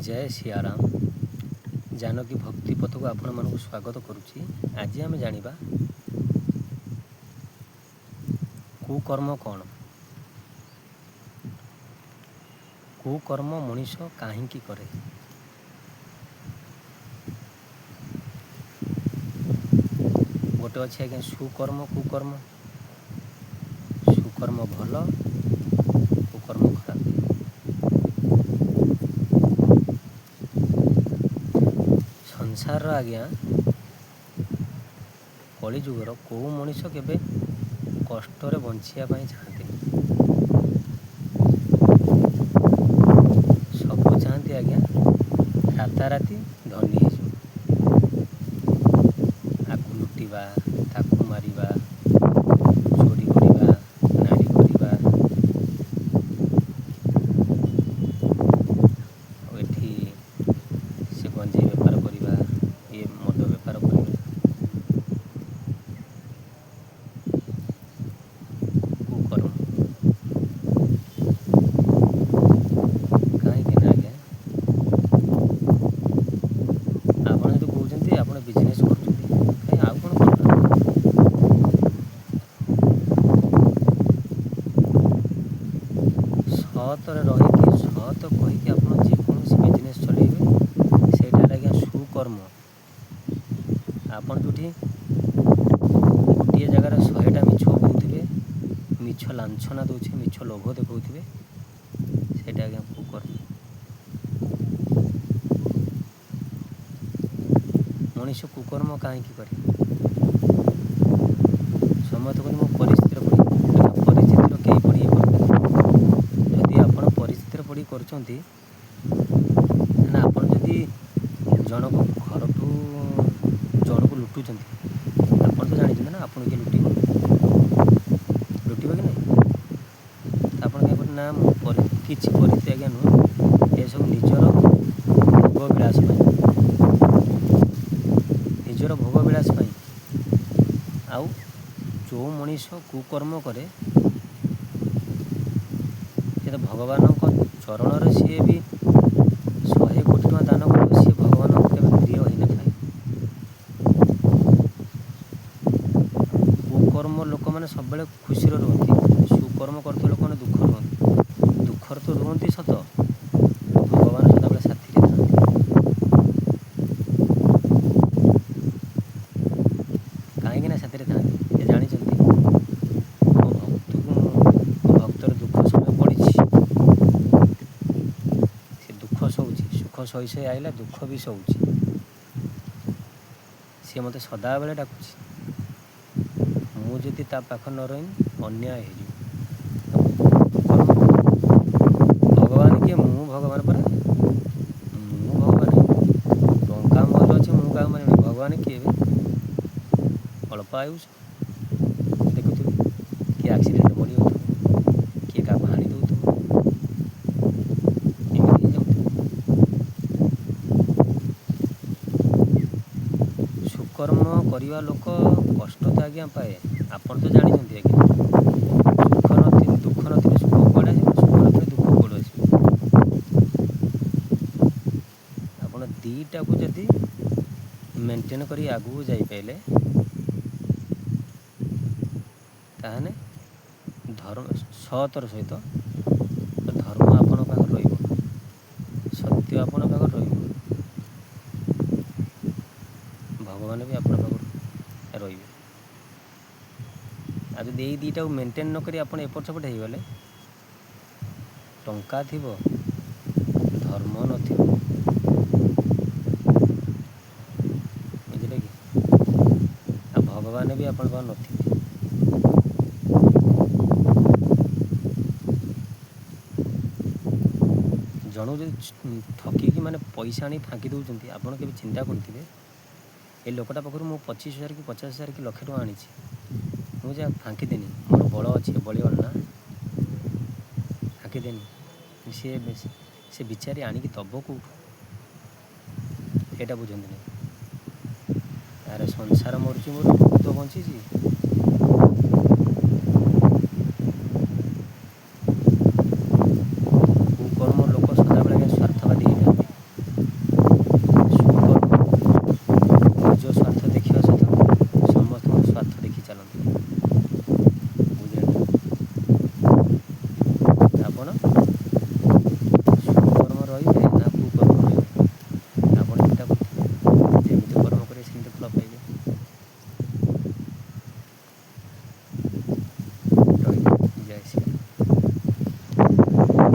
जय सियाराम। जानकी भक्ति पथ को आपण मानक स्वागत करुच्ची। आज आम जानिबा कुकर्म कौन, कुकर्म मनीष काहींकी करे। गोटे अच्छे आज्ञा सुकर्म कुकर्म। सुकर्म भल, कुकर्म खराब। संसार आज्ञा कली जुगर कौ मनीष केबे कष्ट बंचिया चाहते, सब चाहती आज्ञा राताराति धनी आकु लुटिबा, ताकू मारिबा, चोरी करिबा, नारी करिबा, एठी से गंजेई बेपार करिबा, ये मद बेपार करिबा। कुकर्म कहीं ना आज्ञा आपण जो कहते आप बिजनेस कर आउ कौन कर सतरे रही सत कहीकि आप जेकोसी बिजनेस चलेबे से आज्ञा सुकर्म। आपन जो गोटे जगार 100टा मिछ कहते, मिछ लाछना दौचे, मिछ लोभ देखा, से आज्ञा कुकर्म। मनीष कुकर्म कहीं करे। समस्त कहते मो परिस्थिति पड़ी, परिस्थिति कई पड़ी जदि आप परिस्थिति पड़ी कर जनक घर ठू जन को लुटुं आप तो जानते ना आप किए लुटे कि नहीं। आप ना किसी परिस्थिति आज्ञा नुह, ये सब निजर भोग विलास निजर भोग विलास आउ जो मनीष कुकर्म करे तो भगवान चरण सी भी 100 कोटी टଙ୍କା दान कर सी भगवान केवल प्रिय हो न था। कुकर्म लोक मैंने सब खुशी रुहति, सुकर्म करते लोक मैंने दुख रुहति। दुखर तो रुहति सत, भगवान सदा साथी था। कहीं साथी था ये जानते मो भक्त को भक्तर दुख समय पड़ी से दुख सौची, सुख सही सही आइला दुख भी सौची। सी मत सदा बेले डाकुची, मुझे ता पाख न रही अन्याय हो। भगवान किए मु भगवान पर मु भगवान टंका मोर अच्छे मु क्या मान भगवान किए अल्प आयुष देखु किए एक्सीडेंट मरी हो, किए क्या हानि दौ सुकर्म करवा लोक कष्ट तो आज्ञा पाए। आपन तो जानते आज्ञा सुख न दुख न सुख कड़े सुख न दुख कड़े आप दीटा को जदि मेंटेन कर आगू जाइपारे ताहने धर्म सतर सहित धर्म आपण पाख रहिबो, सत्य आपण पाख रहिबो, भगवान भी आपण पाख रहिबे। आ जदि यही दुईटा मेंटेन नक आप एपट सेपट हो गले टंका थी धर्म न बुझे कि आ भगवान भी आप न जन जो ठकिकी माने पैसा आनी फाँकी दौरान आपड़ के चिंता करेंगे ये लोकटा पाखर मु 25,000 कि 50,000 कि लक्षे टଙ୍କା आनी मुझे फाँकी देनी मोर बल अच्छे बलिगल ना फाँकी देनी से बिचारी आणिकी दब कौट यहाँ बुझे नहीं। यार संसार मरुची मोर भूत बंची